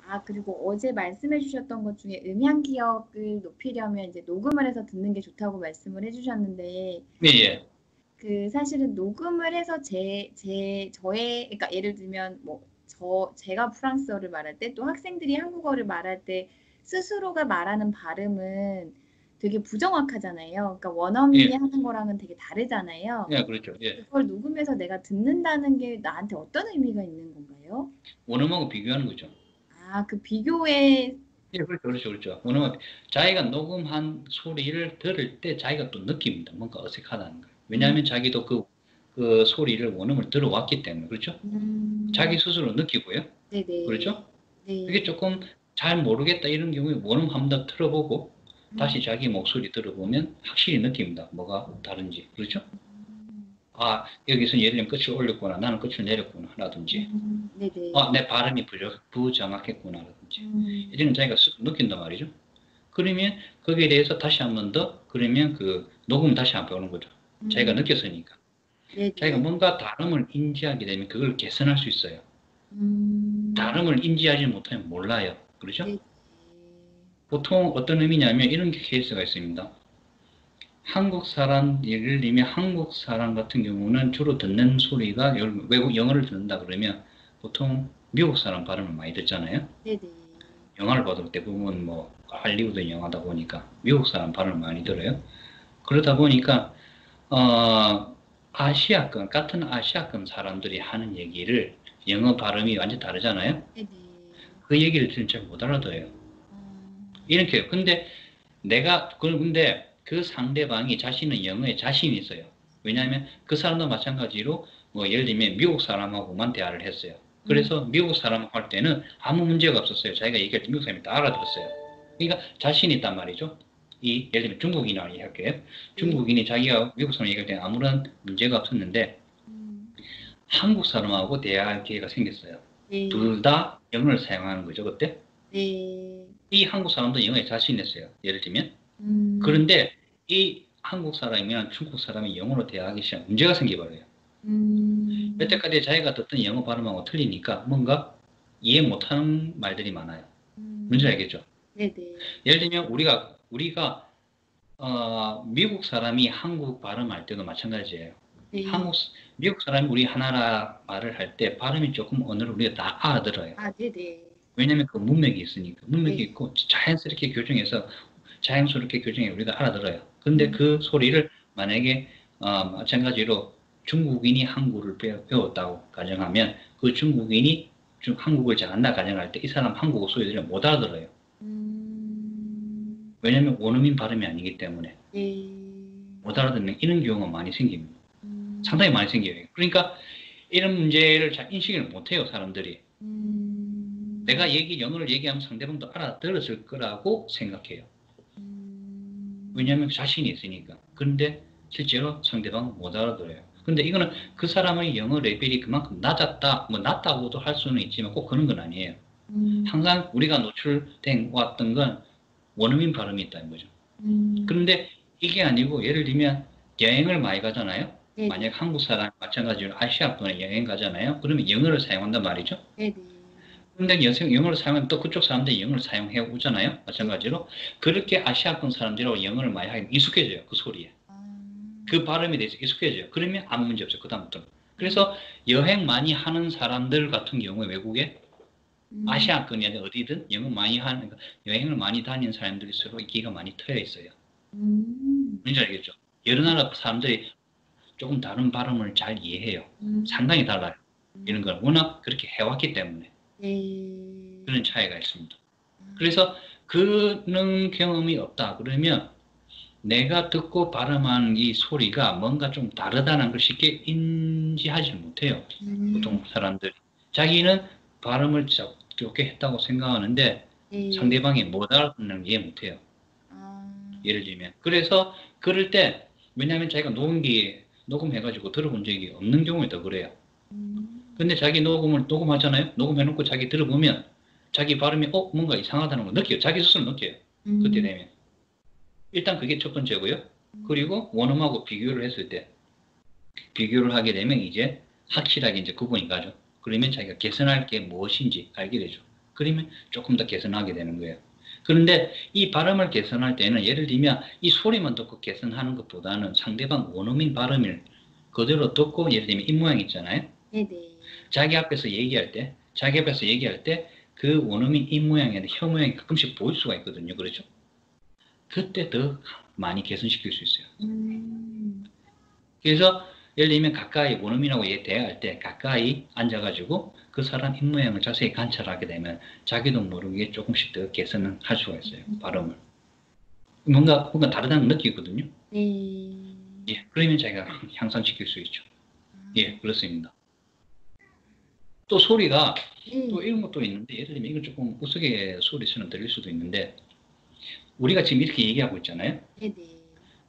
아, 그리고 어제 말씀해 주셨던 것 중에 음향 기억을 높이려면 이제 녹음을 해서 듣는 게 좋다고 말씀을 해 주셨는데, 예, 예. 그 사실은 녹음을 해서 저의, 그러니까 예를 들면 뭐, 제가 프랑스어를 말할 때 또 학생들이 한국어를 말할 때 스스로가 말하는 발음은 되게 부정확하잖아요. 그러니까 원어민이 예, 하는 거랑은 되게 다르잖아요. 예, 그렇죠. 예. 그걸 녹음해서 내가 듣는다는 게 나한테 어떤 의미가 있는 건가요? 원음하고 비교하는 거죠. 아, 그 비교의, 예, 그렇죠, 그렇죠, 그렇죠. 원음하고 자기가 녹음한 소리를 들을 때 자기가 또 느낍니다. 뭔가 어색하다는 거예요. 음, 왜냐하면 자기도 그 소리를 원음을 들어왔기 때문에, 그렇죠? 자기 음, 스스로 느끼고요. 네네, 그렇죠? 그게 네, 조금 잘 모르겠다 이런 경우에 원음 한 번 더 틀어보고 음, 다시 자기 목소리 들어보면 확실히 느낍니다. 뭐가 다른지. 그렇죠? 음, 아, 여기서 예를 들면 끝을 올렸구나. 나는 끝을 내렸구나. 라든지. 아, 네네, 내 발음이 부정확했구나. 라든지. 음, 이제는 자기가 쓱 느낀단 말이죠. 그러면 거기에 대해서 다시 한 번 더, 그러면 그 녹음 다시 한번 보는 거죠. 자기가 음, 느꼈으니까. 자기가 네네, 뭔가 다름을 인지하게 되면 그걸 개선할 수 있어요. 음, 다름을 인지하지 못하면 몰라요. 그렇죠? 네네, 보통 어떤 의미냐면 이런 케이스가 있습니다. 한국 사람, 예를 들면 한국 사람 같은 경우는 주로 듣는 소리가 외국 영어를 듣는다 그러면 보통 미국 사람 발음을 많이 듣잖아요. 네네, 영화를 봐도 대부분 뭐 할리우드 영화다 보니까 미국 사람 발음을 많이 들어요. 그러다 보니까 아시아권 같은 아시아권 사람들이 하는 얘기를 영어 발음이 완전 다르잖아요. 네네, 그 얘기를 들으면 잘 못 알아들어요. 음, 이렇게 근데 근데 그 상대방이 자신은 영어에 자신이 있어요. 왜냐하면 그 사람도 마찬가지로 뭐 예를 들면 미국 사람하고만 대화를 했어요. 음, 그래서 미국 사람하고 할 때는 아무 문제가 없었어요. 자기가 얘기할 때 미국 사람이 다 알아들었어요. 그러니까 자신이 있단 말이죠. 예를 들면 중국인이라고 얘기할게요. 네, 중국인이 자기가 미국 사람 얘기할 때 아무런 문제가 없었는데 음, 한국 사람하고 대화할 기회가 생겼어요. 네, 둘 다 영어를 사용하는 거죠, 그때. 네, 이 한국 사람도 영어에 자신이 있어요. 예를 들면. 음, 그런데 이 한국 사람이랑 중국 사람이 영어로 대화하기 시작하면 문제가 생겨버려요. 음, 여태까지 자기가 듣던 영어 발음하고 틀리니까 뭔가 이해 못하는 말들이 많아요. 뭔지 음, 알겠죠? 네네, 예를 들면 우리가 미국 사람이 한국 발음할 때도 마찬가지예요. 네, 한국 미국 사람이 우리 하나라 말을 할 때 발음이 조금 어느 우리가 다 알아들어요. 아, 네네, 왜냐하면 그 문맥이 있으니까 문맥이 네, 있고 자연스럽게 교정해서 자연스럽게 교정해 우리가 알아들어요. 근데 음, 그 소리를 만약에 마찬가지로 중국인이 한국을 배웠다고 가정하면 그 중국인이 한국을 잘한다 가정할 때 이 사람 한국어 소리 들으면 못 알아들어요. 왜냐하면 원어민 발음이 아니기 때문에 네, 못 알아듣는 이런 경우가 많이 생깁니다. 음, 상당히 많이 생겨요. 그러니까 이런 문제를 잘 인식을 못해요, 사람들이. 음, 내가 영어를 얘기하면 상대방도 알아들었을 거라고 생각해요. 왜냐하면 자신이 있으니까. 그런데 실제로 상대방은 못 알아들어요. 근데 이거는 그 사람의 영어 레벨이 그만큼 낮았다, 뭐 낮다고도 할 수는 있지만 꼭 그런 건 아니에요. 음, 항상 우리가 노출된 왔던 건 원어민 발음이 있다는 거죠. 음, 그런데 이게 아니고 예를 들면 여행을 많이 가잖아요. 네네, 만약 한국 사람 마찬가지로 아시아권에 여행 가잖아요. 그러면 영어를 사용한단 말이죠. 네네, 근데 영어를 사용하면 또 그쪽 사람들이 영어를 사용해 오잖아요. 네, 마찬가지로. 그렇게 아시아권 사람들하고 영어를 많이 하면 익숙해져요. 그 소리에. 아, 그 발음에 대해서 익숙해져요. 그러면 아무 문제 없어요. 그다음부터는. 음, 그래서 여행 많이 하는 사람들 같은 경우에 외국에 음, 아시아권이 아니라 어디든 영어 많이 하는 그러니까 여행을 많이 다니는 사람들일수록 기가 많이 트여 있어요. 음, 뭔지 알겠죠? 여러 나라 사람들이 조금 다른 발음을 잘 이해해요. 음, 상당히 달라요. 이런 음, 걸 워낙 그렇게 해왔기 때문에 네, 그런 차이가 있습니다. 아, 그래서 그런 경험이 없다 그러면 내가 듣고 발음한 이 소리가 뭔가 좀 다르다는 걸 쉽게 인지하지 못해요. 음, 보통 사람들이. 자기는 발음을 좋게 했다고 생각하는데 네, 상대방이 못 알아듣는 걸 이해 못해요. 아, 예를 들면. 그래서 그럴 때 왜냐하면 자기가 녹음해가지고 들어본 적이 없는 경우에 더 그래요. 음, 근데 자기 녹음하잖아요. 녹음해놓고 자기 들어보면 자기 발음이 뭔가 이상하다는 걸 느껴요. 자기 스스로 느껴요. 그때 음, 되면. 일단 그게 첫 번째고요. 음, 그리고 원음하고 비교를 했을 때 비교를 하게 되면 이제 확실하게 이제 구분이 가죠. 그러면 자기가 개선할 게 무엇인지 알게 되죠. 그러면 조금 더 개선하게 되는 거예요. 그런데 이 발음을 개선할 때는 예를 들면 이 소리만 듣고 개선하는 것보다는 상대방 원어민 발음을 그대로 듣고 예를 들면 입모양 있잖아요. 네네. 자기 앞에서 얘기할 때 그 원어민 입모양이나 혀 모양이 가끔씩 보일 수가 있거든요. 그렇죠? 그때 더 많이 개선시킬 수 있어요. 그래서 예를 들면 가까이 원어민하고 대화할 때 가까이 앉아가지고 그 사람 입모양을 자세히 관찰하게 되면 자기도 모르게 조금씩 더 개선을 할 수가 있어요. 발음을. 뭔가 다르다는 걸 느끼거든요. 네. 예, 그러면 자기가 향상시킬 수 있죠. 예, 그렇습니다. 또 소리가 또 이런 것도 있는데 예를 들면 이건 조금 우스갯소리처럼 들릴 수도 있는데 우리가 지금 이렇게 얘기하고 있잖아요. 네네.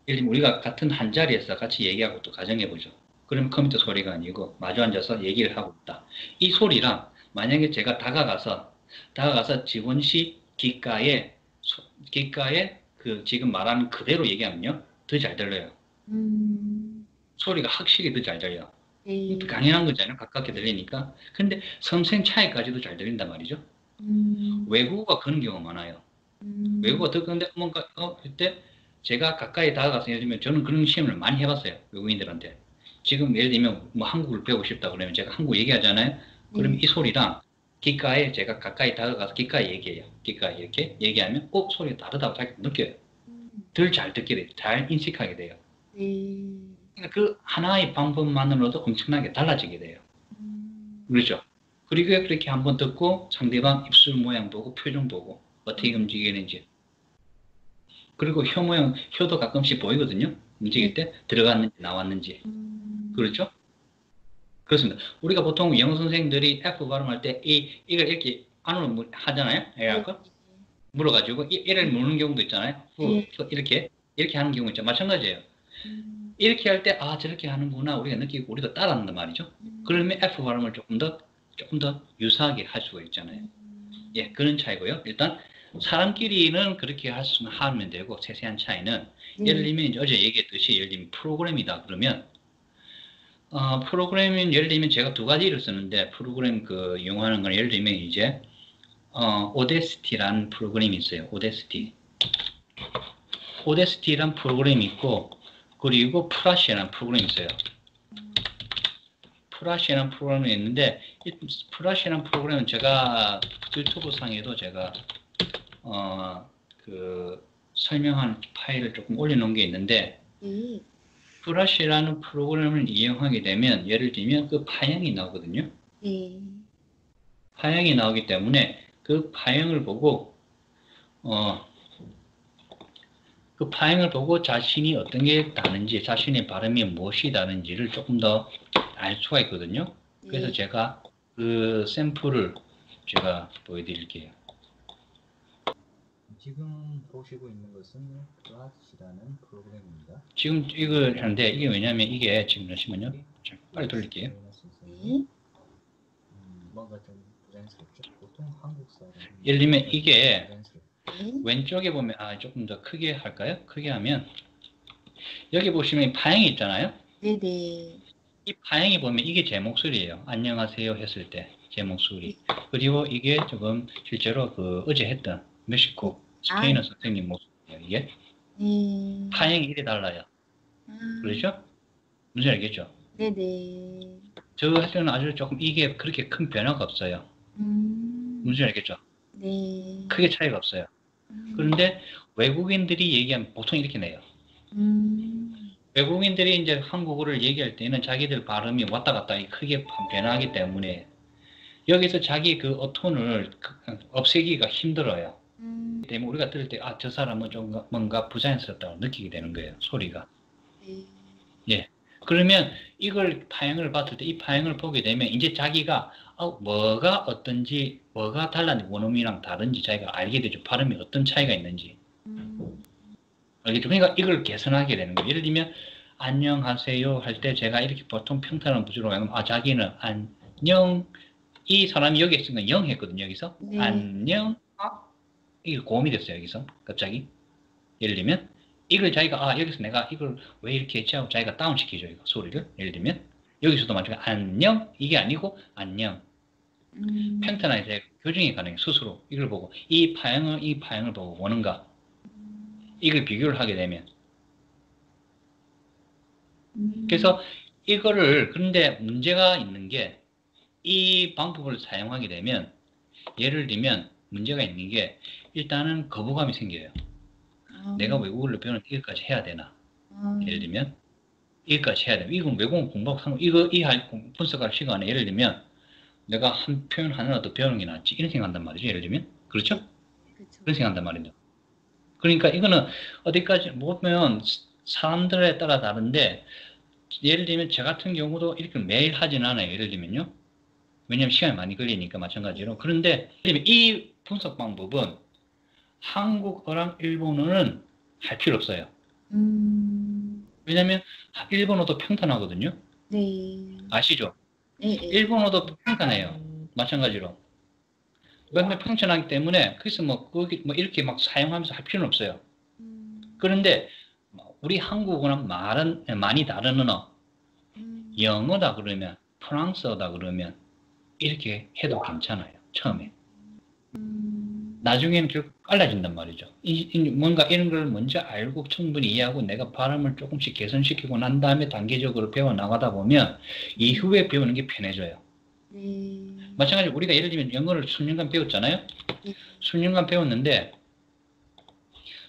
예를 들면 우리가 같은 한 자리에서 같이 얘기하고 또 가정해보죠. 그러면 컴퓨터 소리가 아니고 마주 앉아서 얘기를 하고 있다. 이 소리랑 만약에 제가 다가가서 지원시 귓가에 그 지금 말하는 그대로 얘기하면요. 더 잘 들려요. 소리가 확실히 더 잘 들려. 네. 당연한 거잖아요. 가깝게 들리니까. 근데 섬세한 차이까지도 잘 들린단 말이죠. 외국어가 그런 경우가 많아요. 외국어 듣는데 뭔가 그때 제가 가까이 다가가서 예를 들면 저는 그런 시험을 많이 해봤어요. 외국인들한테. 지금 예를 들면 뭐 한국을 배우고 싶다 그러면 제가 한국 얘기하잖아요. 그러면 이 소리랑 귓가에 제가 가까이 다가가서 귓가에 얘기해요. 귓가에 이렇게 얘기하면 소리가 다르다고 자기가 느껴요. 덜 잘 듣게 돼요. 잘 인식하게 돼요. 그러니까 그 하나의 방법만으로도 엄청나게 달라지게 돼요. 그렇죠? 그리고 그렇게 한번 듣고 상대방 입술 모양 보고 표정 보고 어떻게 움직이는지 그리고 혀 모양, 혀도 가끔씩 보이거든요. 움직일 때 들어갔는지 나왔는지. 그렇죠? 그렇습니다. 우리가 보통 영어 선생님들이 F 발음할 때 이걸 이렇게 안으로 하잖아요. 애가 물어가지고 얘를 무는 경우도 있잖아요. 이렇게 하는 경우 있죠. 마찬가지예요. 이렇게 할 때 저렇게 하는구나 우리가 느끼고 우리도 따라한단 말이죠. 그러면 F 발음을 조금 더 유사하게 할 수가 있잖아요. 예, 그런 차이고요. 일단 사람끼리는 그렇게 하면 되고 세세한 차이는 예를 들면 이제 어제 얘기했듯이 예를 들면 프로그램이다 그러면 프로그램은 예를 들면 제가 두 가지를 쓰는데 프로그램 이용하는 건 예를 들면 이제 오데스티라는 프로그램이 있어요. 오데스티라는 프로그램이 있고 그리고 프라시라는 프로그램이 있어요. 프라시라는 프로그램이 있는데 이 프라시라는 프로그램은 제가 유튜브 상에도 제가 설명한 파일을 조금 올려놓은 게 있는데 프라시라는 프로그램을 이용하게 되면 예를 들면 그 파형이 나오거든요. 파형이 나오기 때문에 그 파형을 보고 자신이 어떤 게 다른지 자신의 발음이 무엇이 다른지를 조금 더 알 수가 있거든요. 그래서 제가 그 샘플을 제가 보여드릴게요. 지금 보시고 있는 것은 플랫이라는 프로그램입니다. 지금 이걸 하는데 이게 왜냐면 이게 지금 잠시만요. 빨리 돌릴게요. 뭔가 좀 부자연스럽죠. 보통 한국 사람. 예를 들면 이게 왼쪽에 보면 조금 더 크게 할까요? 크게 하면 여기 보시면 파형이 있잖아요. 네네. 이 파형이 보면 이게 제 목소리예요. 안녕하세요 했을 때 제 목소리. 그리고 이게 조금 실제로 어제 했던 멕시코 스페인어 선생님 목소리예요. 이게 파형이 이래 달라요. 그렇죠? 무슨 알겠죠? 네네. 저 할 때는 아주 조금 이게 그렇게 큰 변화가 없어요. 무슨 알겠죠? 네. 크게 차이가 없어요. 그런데 외국인들이 얘기하면 보통 이렇게 내요. 외국인들이 이제 한국어를 얘기할 때는 자기들 발음이 왔다 갔다 크게 변하기 때문에 여기서 자기 어톤을 없애기가 힘들어요. 때문에 우리가 들을 때 저 사람은 좀 뭔가 부자연스럽다고 느끼게 되는 거예요. 소리가. 예. 그러면 이걸 파형을 봤을 때 이 파형을 보게 되면 이제 자기가 뭐가 어떤지 뭐가 달랐는지 원어민이랑 다른지 자기가 알게 되죠. 발음이 어떤 차이가 있는지. 알겠죠? 그러니까 이걸 개선하게 되는 거예요. 예를 들면 안녕하세요 할 때 제가 이렇게 보통 평탄한 부주로 가면 자기는 안녕 이 사람이 여기 있으니까 영 했거든요. 여기서 안녕 이게 고음이 됐어요. 여기서 갑자기 예를 들면 이걸 자기가 여기서 내가 이걸 왜 이렇게 했지 하고 자기가 다운시키죠. 이거 소리를 예를 들면 여기서도 마찬가지 안녕 이게 아니고 안녕 펜타나이트의 교정이 가능해요. 스스로 이걸 보고 이 파형을 보고 오는가 이걸 비교를 하게 되면 그래서 이거를 그런데 문제가 있는 게 이 방법을 사용하게 되면 예를 들면 문제가 있는 게 일단은 거부감이 생겨요. 내가 외국어를 배우는 이것까지 해야 되나? 예를 들면 이것까지 해야 되나? 이건 외국어 공부하고 상관 이거 분석할 시간에 예를 들면 내가 한 표현 하나라도 배우는 게 낫지 이런 생각한단 말이죠. 예를 들면 그렇죠? 그쵸. 그런 생각한단 말이죠. 그러니까 이거는 어디까지 보면 사람들에 따라 다른데 예를 들면 저 같은 경우도 이렇게 매일 하진 않아요. 예를 들면요. 왜냐면 시간이 많이 걸리니까 마찬가지로. 그런데 이 분석 방법은 한국어랑 일본어는 할 필요 없어요. 왜냐면 일본어도 평탄하거든요. 네. 아시죠? 네. 일본어도 평탄해요. 마찬가지로. 맨날 평탄하기 때문에 그래서 뭐 이렇게 막 사용하면서 할 필요는 없어요. 그런데 우리 한국어랑 말은 많이 다른 언어, 영어다 그러면 프랑스어다 그러면 이렇게 해도 괜찮아요. 처음에. 나중에는 결국 빨라진단 말이죠. 뭔가 이런 걸 먼저 알고 충분히 이해하고 내가 발음을 조금씩 개선시키고 난 다음에 단계적으로 배워나가다 보면 이후에 배우는 게 편해져요. 마찬가지로 우리가 예를 들면 영어를 수년간 배웠잖아요. 수년간 배웠는데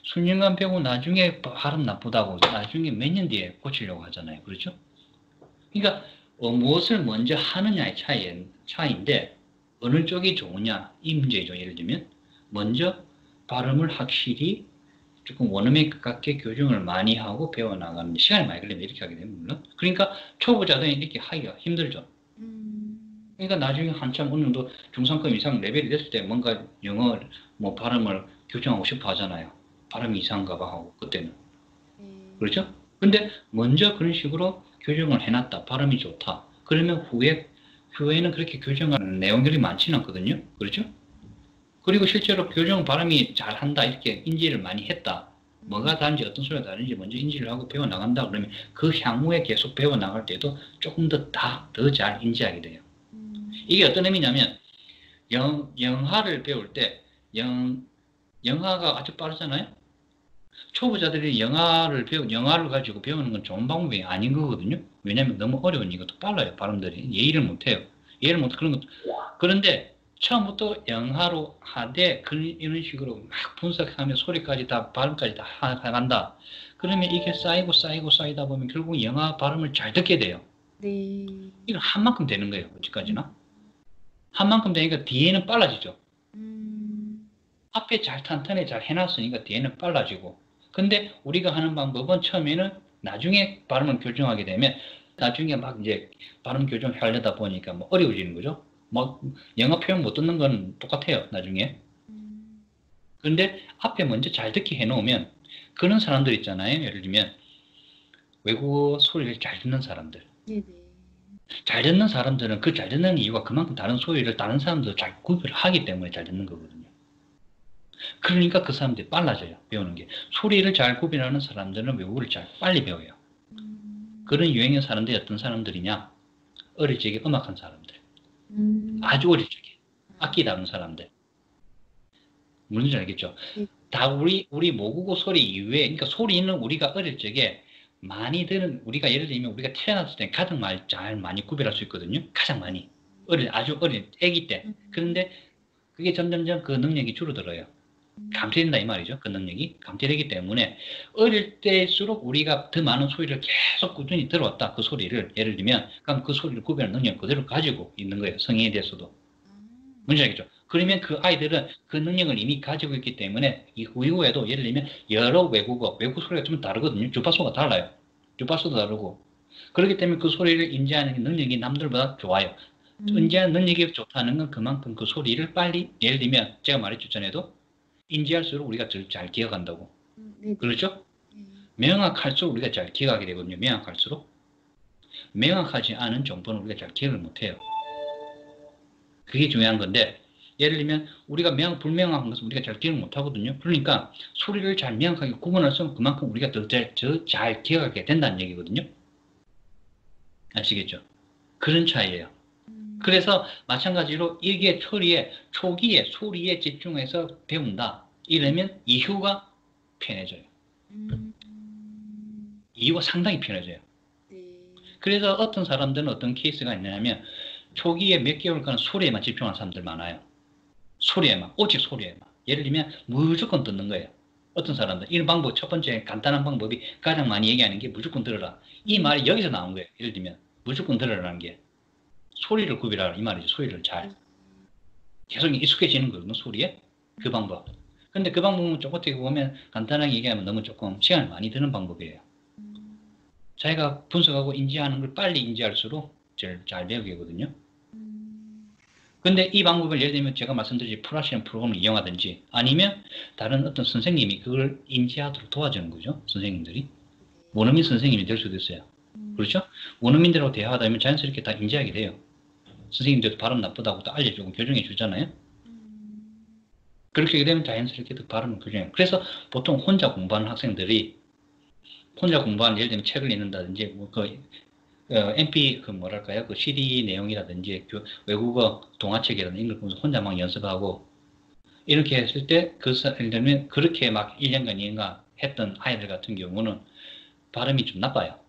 수년간 배우고 나중에 발음 나쁘다고 나중에 몇 년 뒤에 고치려고 하잖아요. 그렇죠? 그러니까 무엇을 먼저 하느냐의 차이인데 어느 쪽이 좋으냐 이 문제죠. 예를 들면 먼저 발음을 확실히 조금 원어민에 가깝게 교정을 많이 하고 배워나가는 시간이 많이 걸리면 이렇게 하게 되면 물론 그러니까 초보자들은 이렇게 하기가 힘들죠. 그러니까 나중에 한참 어느 정도 중상급 이상 레벨이 됐을 때 뭔가 영어 뭐 발음을 교정하고 싶어 하잖아요. 발음이 이상한가 봐 하고 그때는 그렇죠? 근데 먼저 그런 식으로 교정을 해놨다. 발음이 좋다. 그러면 후에는 그렇게 교정하는 내용들이 많지는 않거든요. 그렇죠? 그리고 실제로 교정 발음이 잘한다. 이렇게 인지를 많이 했다. 뭐가 다른지 어떤 소리가 다른지 먼저 인지를 하고 배워나간다. 그러면 그 향후에 계속 배워나갈 때도 조금 더 잘 인지하게 돼요. 이게 어떤 의미냐면 영화를 배울 때 영화가 아주 빠르잖아요. 초보자들이 영화를 가지고 배우는 건 좋은 방법이 아닌 거거든요. 왜냐하면 너무 어려우니까 더 빨라요. 발음들이 이해를 못해요. 이해를 못 그런 것. 그런데 처음부터 영화로 하되 이런 식으로 막 분석하며 소리까지 다 발음까지 다 한다. 그러면 이게 쌓이다 보면 결국 영화 발음을 잘 듣게 돼요. 네. 이건 한 만큼 되는 거예요. 어디까지나 한 만큼 되니까 뒤에는 빨라지죠. 앞에 잘 탄탄히 잘 해놨으니까 뒤에는 빨라지고. 근데 우리가 하는 방법은 처음에는 나중에 발음을 교정하게 되면 나중에 막 이제 발음 교정하려다 보니까 뭐 어려워지는 거죠. 뭐 영어 표현 못 듣는 건 똑같아요. 나중에. 그런데 앞에 먼저 잘 듣게 해놓으면 그런 사람들 있잖아요. 예를 들면 외국어 소리를 잘 듣는 사람들. 네네. 잘 듣는 사람들은 그 잘 듣는 이유가 그만큼 다른 소리를 다른 사람들 잘 구별을 하기 때문에 잘 듣는 거거든요. 그러니까 그 사람들이 빨라져요. 배우는 게. 소리를 잘 구별하는 사람들은 외국어를 잘 빨리 배워요. 그런 유행의 사람들이 어떤 사람들이냐? 어릴 적에 음악한 사람들. 아주 어릴 적에. 악기 다룬 사람들. 뭔지 알겠죠? 다 우리 모국어 소리 이외에, 그러니까 소리는 우리가 어릴 적에 많이 들은, 우리가 예를 들면 우리가 태어났을 때 가장 잘 많이 구별할 수 있거든요. 가장 많이. 아주 어린, 아기 때. 그런데 그게 점점점 그 능력이 줄어들어요. 감퇴된다 이 말이죠. 그 능력이 감퇴되기 때문에 어릴 때일수록 우리가 더 많은 소리를 계속 꾸준히 들어왔다. 그 소리를 예를 들면 그럼 그 소리를 구별하는 능력을 그대로 가지고 있는 거예요. 성인이 돼서도. 뭔지 알겠죠? 그러면 그 아이들은 그 능력을 이미 가지고 있기 때문에 이후에도 예를 들면 여러 외국 소리가 좀 다르거든요. 주파수가 달라요. 주파수도 다르고 그렇기 때문에 그 소리를 인지하는 능력이 남들보다 좋아요. 인지하는 능력이 좋다는 건 그만큼 그 소리를 빨리 예를 들면 제가 말했죠 전에도 인지할수록 우리가 잘 기억한다고. 그렇죠? 명확할수록 우리가 잘 기억하게 되거든요. 명확할수록. 명확하지 않은 정보는 우리가 잘 기억을 못해요. 그게 중요한 건데 예를 들면 우리가 불명확한 것은 우리가 잘 기억을 못하거든요. 그러니까 소리를 잘 명확하게 구분할 수 있으면 그만큼 우리가 더 잘 기억하게 된다는 얘기거든요. 아시겠죠? 그런 차이예요. 그래서 마찬가지로 이게 초기에 소리에 집중해서 배운다. 이러면 이후가 편해져요. 이후가 상당히 편해져요. 네. 그래서 어떤 사람들은 어떤 케이스가 있냐면 초기에 몇 개월간 소리에만 집중하는 사람들 많아요. 소리에만, 오직 소리에만. 예를 들면 무조건 듣는 거예요. 어떤 사람들 이런 방법, 첫 번째 간단한 방법이 가장 많이 얘기하는 게 무조건 들어라. 이 말이 여기서 나온 거예요. 예를 들면 무조건 들어라는 게 소리를 구별하라 이 말이죠. 소리를 잘 계속 익숙해지는 거거든요. 소리에 그 방법. 근데 그 방법은 좀 어떻게 보면 간단하게 얘기하면 너무 조금 시간이 많이 드는 방법이에요. 자기가 분석하고 인지하는 걸 빨리 인지할수록 제일 잘 배우게 되거든요. 근데 이 방법을 예를 들면 제가 말씀드린 플라시안 프로그램을 이용하든지 아니면 다른 어떤 선생님이 그걸 인지하도록 도와주는 거죠. 선생님들이. 원어민 선생님이 될 수도 있어요. 그렇죠? 원어민들하고 대화하다 보면 자연스럽게 다 인지하게 돼요. 선생님들도 발음 나쁘다고 또 알려주고 교정해 주잖아요. 그렇게 되면 자연스럽게 또 발음을 교정해요. 그래서 보통 혼자 공부하는 학생들이 혼자 공부하는 예를 들면 책을 읽는다든지 뭐 MP 그 CD 내용이라든지 외국어 동화책이라든지 이런 걸 보면서 혼자 막 연습하고 이렇게 했을 때 예를 들면 그렇게 막 1년간 2년간 했던 아이들 같은 경우는 발음이 좀 나빠요.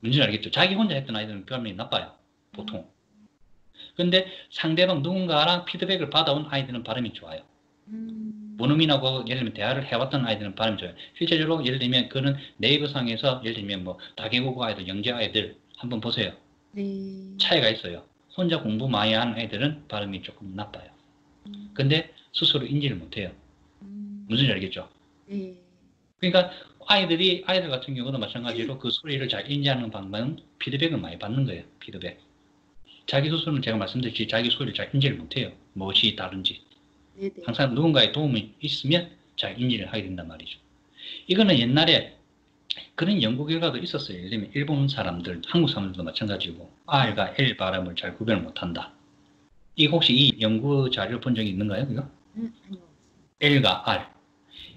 뭔지 알겠죠? 자기 혼자 했던 아이들은 발음이 나빠요. 보통. 근데 상대방 누군가랑 피드백을 받아온 아이들은 발음이 좋아요. 원어민하고 예를 들면 대화를 해왔던 아이들은 발음이 좋아요. 실제적으로 예를 들면 그는 네이버상에서 예를 들면 뭐 다계국어 아이들, 영재 아이들 한번 보세요. 네. 차이가 있어요. 혼자 공부 많이 하는 아이들은 발음이 조금 나빠요. 근데 스스로 인지를 못해요. 무슨 지 알겠죠? 네. 그러니까 아이들 같은 경우도 마찬가지로 그 소리를 잘 인지하는 방법은 피드백을 많이 받는 거예요. 피드백. 자기 스스로는 제가 말씀드렸듯이 자기 소리를 잘 인지를 못해요. 무엇이 다른지. 네네. 항상 누군가의 도움이 있으면 잘 인지를 하게 된단 말이죠. 이거는 옛날에 그런 연구 결과도 있었어요. 예를 들면 일본 사람들, 한국 사람들도 마찬가지고 R과 L 발음을 잘 구별 못한다. 이거 혹시 이 연구 자료를 본 적이 있는가요? 이거? 아니요. L과 R.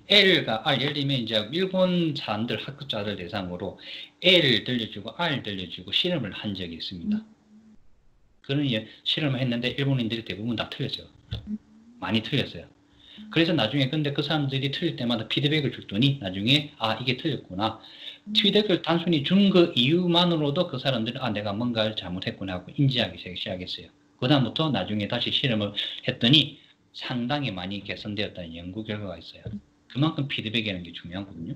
L과 R, 예를 들면 이제 일본 사람들, 학급자들 대상으로 L 들려주고 R 들려주고 실험을 한 적이 있습니다. 그런 실험을 했는데 일본인들이 대부분 다 틀렸어요. 많이 틀렸어요. 그래서 나중에 근데 그 사람들이 틀릴 때마다 피드백을 줬더니 나중에 이게 틀렸구나. 피드백을 단순히 준 그 이유만으로도 그 사람들은 내가 뭔가를 잘못했구나 하고 인지하기 시작했어요. 그 다음부터 나중에 다시 실험을 했더니 상당히 많이 개선되었다는 연구 결과가 있어요. 그만큼 피드백이라는 게 중요하거든요.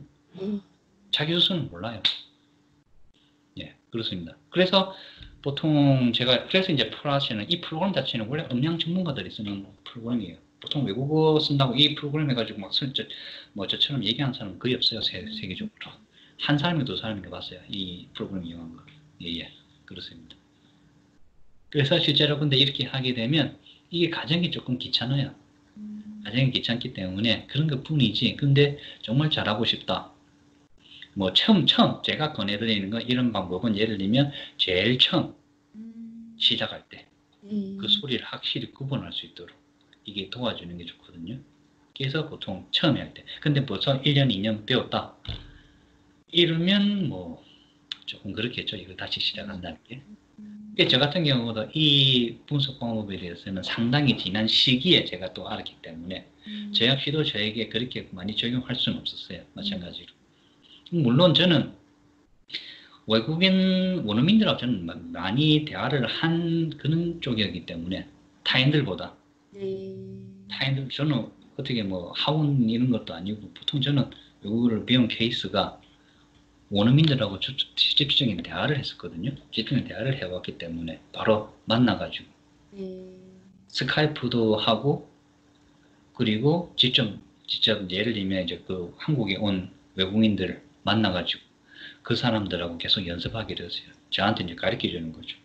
자기 스스로는 몰라요. 예, 그렇습니다. 그래서 보통 그래서 이제 플라시는 이 프로그램 자체는 원래 음량 전문가들이 쓰는 프로그램이에요. 보통 외국어 쓴다고 이 프로그램 해가지고 막 저처럼 얘기하는 사람은 거의 없어요. 세계적으로. 한 사람이 두 사람인가 봤어요. 이 프로그램 이용한 거. 예, 그렇습니다. 그래서 실제로 근데 이렇게 하게 되면 이게 과정이 조금 귀찮아요. 과정이 귀찮기 때문에 그런 것 뿐이지. 근데 정말 잘하고 싶다. 뭐 처음 제가 권해드리는 건 이런 방법은 예를 들면 제일 처음 시작할 때 그 소리를 확실히 구분할 수 있도록 이게 도와주는 게 좋거든요. 그래서 보통 처음에 할 때. 근데 벌써 1년, 2년 배웠다. 이러면 뭐 조금 그렇겠죠. 이걸 다시 시작한다는 게. 저 같은 경우도 이 분석 방법에 대해서는 상당히 지난 시기에 제가 또 알았기 때문에 저 역시도 저에게 그렇게 많이 적용할 수는 없었어요. 마찬가지로. 물론 저는 외국인 원어민들하고 저는 많이 대화를 한 그런 쪽이었기 때문에 타인들보다 타인들 저는 어떻게 뭐 학원 이런 것도 아니고 보통 저는 외국어를 배운 케이스가 원어민들하고 직접적인 대화를 했었거든요. 직접적인 대화를 해왔기 때문에 바로 만나가지고 스카이프도 하고 그리고 직접 예를 들면 이제 그 한국에 온 외국인들을 만나가지고 그 사람들하고 계속 연습하게 되었어요. 저한테 이제 가르쳐 주는 거죠.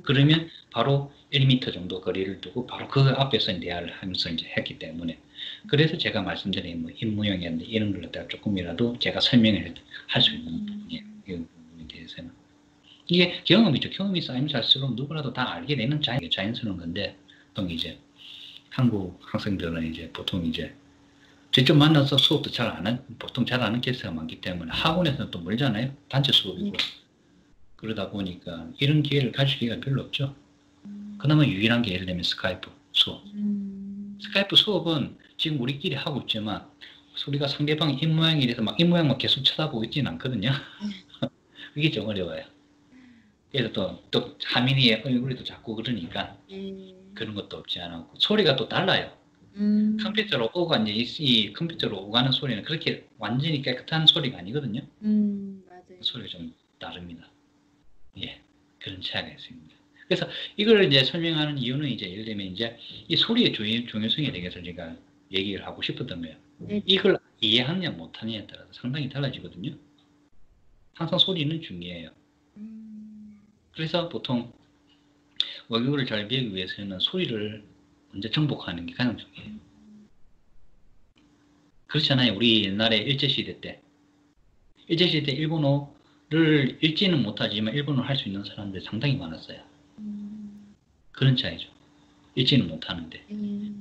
그러면 바로 1m 정도 거리를 두고 바로 그 앞에서 대화를 하면서 이제 했기 때문에 그래서 제가 말씀드린 뭐 입무용이라든지 이런 걸 갖다가 조금이라도 제가 설명을 할 수 있는 부분이에요. 이 부분에 대해서는. 이게 경험이죠. 경험이 쌓이면 갈수록 누구라도 다 알게 되는 자연스러운 건데 보통 이제 한국 학생들은 이제 보통 이제 직접 만나서 수업도 보통 잘 안 하는 케이스가 많기 때문에 학원에서는 또 멀잖아요. 단체 수업이고. 그러다 보니까 이런 기회를 가질 기회가 별로 없죠. 그나마 유일한 게 예를 들면 스카이프 수업. 스카이프 수업은 지금 우리끼리 하고 있지만 우리가 상대방 입모양이 이래서 막 입모양만 계속 쳐다보고 있지는 않거든요. 그게 좀 어려워요. 그래서 또 하민이의 얼굴이 또 자꾸 그러니까 그런 것도 없지 않았고 소리가 또 달라요. 컴퓨터로 오가 이제 이 컴퓨터로 오가는 소리는 그렇게 완전히 깨끗한 소리가 아니거든요. 맞아요. 소리가 좀 다릅니다. 예, 그런 차이가 있습니다. 그래서 이걸 이제 설명하는 이유는 이제 예를 들면 이제 이 소리의 중요성에 대해서 제가 얘기를 하고 싶었던 거예요. 네. 이걸 이해하느냐 못하느냐에 따라서 상당히 달라지거든요. 항상 소리는 중요해요. 그래서 보통 외국어를 잘 배우기 위해서는 소리를 먼저 정복하는 게 가장 중요해요. 그렇잖아요. 우리 옛날에 일제시대 때 일본어를 읽지는 못하지만 일본어를 할 수 있는 사람들이 상당히 많았어요. 그런 차이죠. 읽지는 못하는데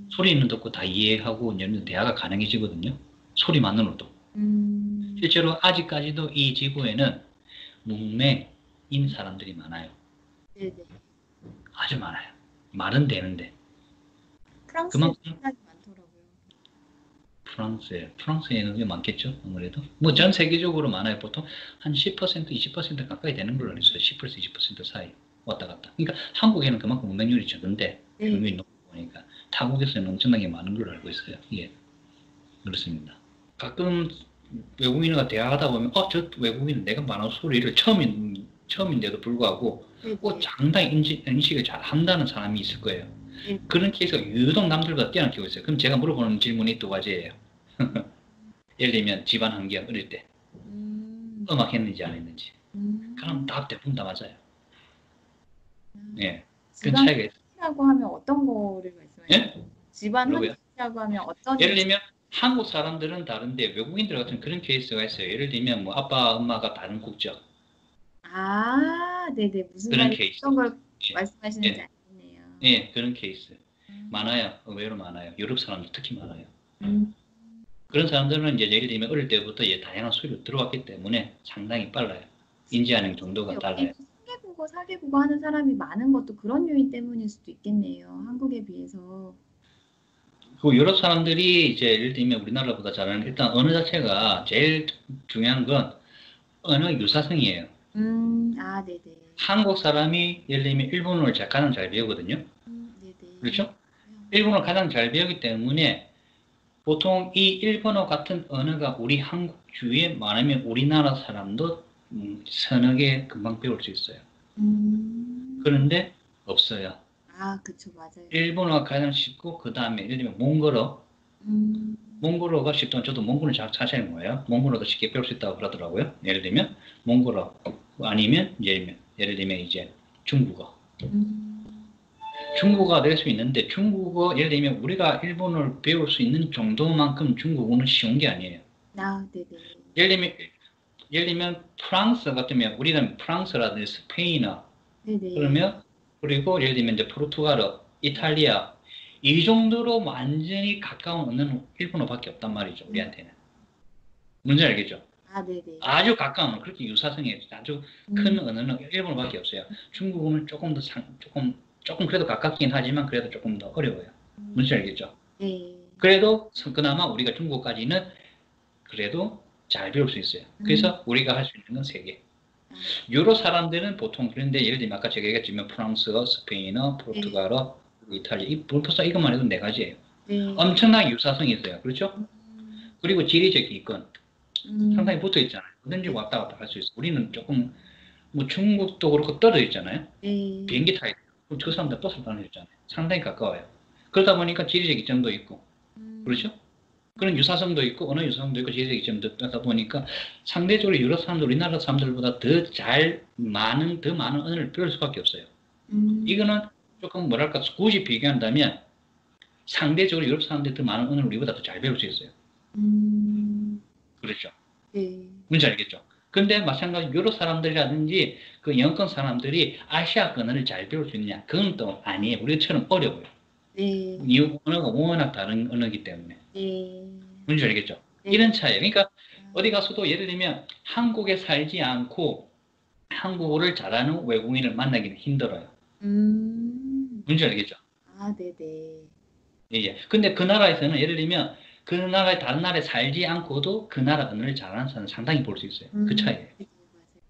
소리는 듣고 다 이해하고 이제 대화가 가능해지거든요. 소리만으로도. 실제로 아직까지도 이 지구에는 문맹인 사람들이 많아요. 네네. 아주 많아요. 말은 되는데. 프랑스에 그만큼 생각이 많더라고요. 프랑스에는 꽤 많겠죠. 아무래도 뭐 전 세계적으로 많아요. 보통 한 10%, 20% 가까이 되는 걸로 알고 있어요. 10%, 20% 사이 왔다 갔다. 그러니까 한국에는 그만큼 문맹률이 적은데 비율이 높고 보니까 타국에서는 엄청나게 많은 걸로 알고 있어요. 예, 그렇습니다. 가끔 외국인과 대화하다 보면 저 외국인은 내가 말하는 소리를 처음인데도 불구하고 상당히 인식을 잘 한다는 사람이 있을 거예요. 그런 케이스가 유독 남들보다 뛰어나게 있어요. 그럼 제가 물어보는 질문이 두 가지예요. 예를 들면 집안 환경 어릴 때 음악 했는지 안 했는지. 그럼 대부분 다 맞아요. 예, 그런 차이가 있어요. 집안이라고 하면 어떤 거를 말씀하시나요? 예? 집안 뭐라고요? 환경이라고 하면 어떤? 예를 들면 한국 사람들은 다른데 외국인들 같은 그런 케이스가 있어요. 예를 들면 뭐 아빠, 엄마가 다른 국적. 네네. 무슨 그런 말이 케이스. 어떤 걸 예. 말씀하시는지 예. 알겠네요. 예, 그런 케이스. 많아요. 의외로 많아요. 유럽 사람들 특히 많아요. 그런 사람들은 이제 예를 들면 어릴 때부터 다양한 소리로 들어왔기 때문에 상당히 빨라요. 인지하는 정도가 달라요. 3개국어, 4개국어 하는 사람이 많은 것도 그런 요인 때문일 수도 있겠네요. 한국에 비해서. 그 유럽 사람들이 이제 예를 들면 우리나라보다 잘하는 일단 언어 자체가 제일 중요한 건 언어 유사성이에요. 네네. 한국 사람이 예를 들면 일본어를 가장 잘 배우거든요. 네네. 그렇죠? 일본어를 가장 잘 배우기 때문에 보통 이 일본어 같은 언어가 우리 한국 주위에 많으면 우리나라 사람도 서너 개 금방 배울 수 있어요. 그런데 없어요. 그쵸, 맞아요. 일본어가 가장 쉽고 그 다음에 예를 들면 몽골어. 몽골어가 쉽다면 저도 몽골은 자세히 뭐예요? 몽골어도 쉽게 배울 수 있다고 그러더라고요. 예를 들면 몽골어 아니면 예를 들면 이제 중국어. 중국어가 될 수 있는데 중국어 예를 들면 우리가 일본어를 배울 수 있는 정도만큼 중국어는 쉬운 게 아니에요. 네네. 예를 들면 프랑스 같으면 우리는 프랑스라든지 스페인어 네네. 그러면 그리고 예를 들면 이제 포르투갈어, 이탈리아 이 정도로 완전히 가까운 언어는 일본어밖에 없단 말이죠. 우리한테는. 뭔지 알겠죠? 네네. 아주 가까운 그렇게 유사성이 아주 큰 언어는 일본어밖에 없어요. 중국어는 조금 더 조금 그래도 가깝긴 하지만 그래도 조금 더 어려워요. 뭔지 알겠죠? 네. 그래도 그나마 우리가 중국까지는 그래도 잘 배울 수 있어요. 그래서 우리가 할 수 있는 건 3개. 유럽 사람들은 보통 그런데 예를 들면 아까 제가 얘기했지만 프랑스어, 스페인어, 포르투갈어, 이탈리아 벌써 이것만 해도 4가지예요. 엄청나게 유사성이 있어요. 그렇죠? 그리고 지리적 기권 상당히 붙어 있잖아요. 어딘지 왔다 갔다 할 수 있어요. 우리는 조금 뭐 중국도 그렇고 떨어져 있잖아요. 비행기 타야 돼요. 저 사람들 버스를 타는 있잖아요. 상당히 가까워요. 그러다 보니까 지리적 이점도 있고 그렇죠? 그런 유사성도 있고 언어 유사성도 있고 지리적 이점도 있다 보니까 상대적으로 유럽 사람들, 우리나라 사람들보다 더 많은 언어를 배울 수밖에 없어요. 이거는 조금 뭐랄까 굳이 비교한다면 상대적으로 유럽 사람들이 더 많은 언어를 우리보다 더 잘 배울 수 있어요. 그렇죠? 뭔지 알겠죠? 근데 마찬가지로 유럽 사람들이라든지 그 영권 사람들이 아시아권을 잘 배울 수 있느냐? 그건 또 아니에요. 우리처럼 어려워요. 이 언어가 워낙 다른 언어이기 때문에. 뭔지 알겠죠? 이런 차이예요. 그러니까 어디 가서도 예를 들면 한국에 살지 않고 한국어를 잘하는 외국인을 만나기는 힘들어요. 뭔지 알겠죠? 아, 네네. 예, 예. 근데 그 나라에서는 예를 들면 그 나라의 다른 나라에 살지 않고도 그 나라 언어를 잘하는 사람은 상당히 볼 수 있어요. 그 차이예요. 그죠, 맞아요.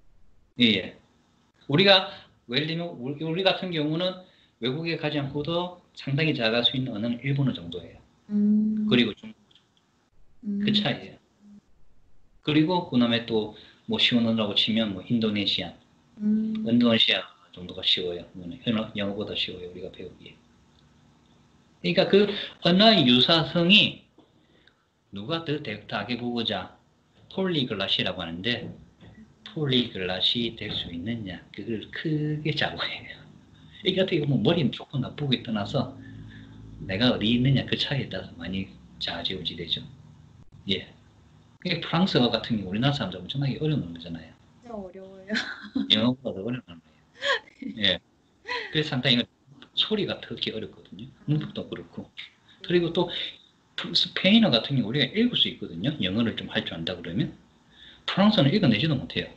예, 예. 우리가 예를 들면 우리 같은 경우는 외국에 가지 않고도 상당히 잘할 수 있는 언어는 일본어 정도예요. 그리고 좀 그 차이예요. 그리고 그다음에 또 뭐 쉬운 언어라고 치면 뭐 인도네시아 정도가 쉬워요. 영어보다 쉬워요. 우리가 배우기에. 그러니까 그 언어의 유사성이 누가 더 다계국어자 폴리글랏이라고 하는데 폴리글랏이 될 수 있느냐 그걸 크게 자고해요. 이게 어떻게 보면 머리는 좋고 나쁘게 떠나서 내가 어디 있느냐 그 차이에 따라서 많이 좌지우지되죠. 예. 그러니까 프랑스어 같은 경우 우리나라 사람들 엄청나게 어려운 언어잖아요. 진짜 어려워요. 영어보다 더 어려운 언어예요. 예. 그래서 상당히 소리가 특히 어렵거든요. 문법도 그렇고. 그리고 또 스페인어 같은 경우 우리가 읽을 수 있거든요. 영어를 좀 할 줄 안다 그러면. 프랑스어는 읽어내지도 못해요.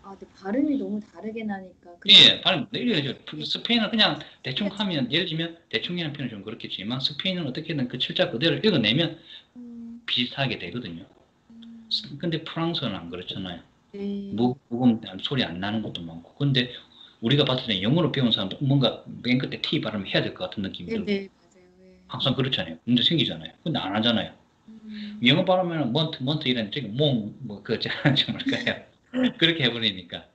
아, 근데 발음이 너무 다르게 나니까. 예, 발음 내려야죠. 스페인은 그냥 대충 하면, 예를 들면 대충이라는 표현은 좀 그렇겠지만 스페인은 어떻게든 그 철자 그대로 읽어내면 비슷하게 되거든요. 근데 프랑스어는 안 그렇잖아요. 네. 무음 소리 안 나는 것도 많고. 근데 우리가 봤을 때 영어로 배운 사람도 뭔가 맨 끝에 T 발음을 해야 될 것 같은 느낌이 들고. 네, 맞아요. 네. 항상 그렇잖아요. 문제 생기잖아요. 근데 안 하잖아요. 영어 발음에는 먼트 이런 저기 뭐그 좀 뭘까요? 그렇게 해버리니까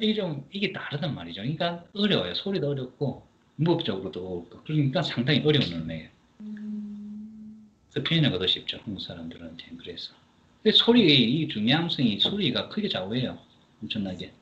이게 다르단 말이죠. 그러니까 어려워요. 소리도 어렵고 문법적으로도 어렵고 그러니까 상당히 어려운 언어예요. 스페인어가 더 쉽죠. 한국 사람들한테 그래서. 근데 소리의 이 중요성이 소리가 크게 좌우해요. 엄청나게.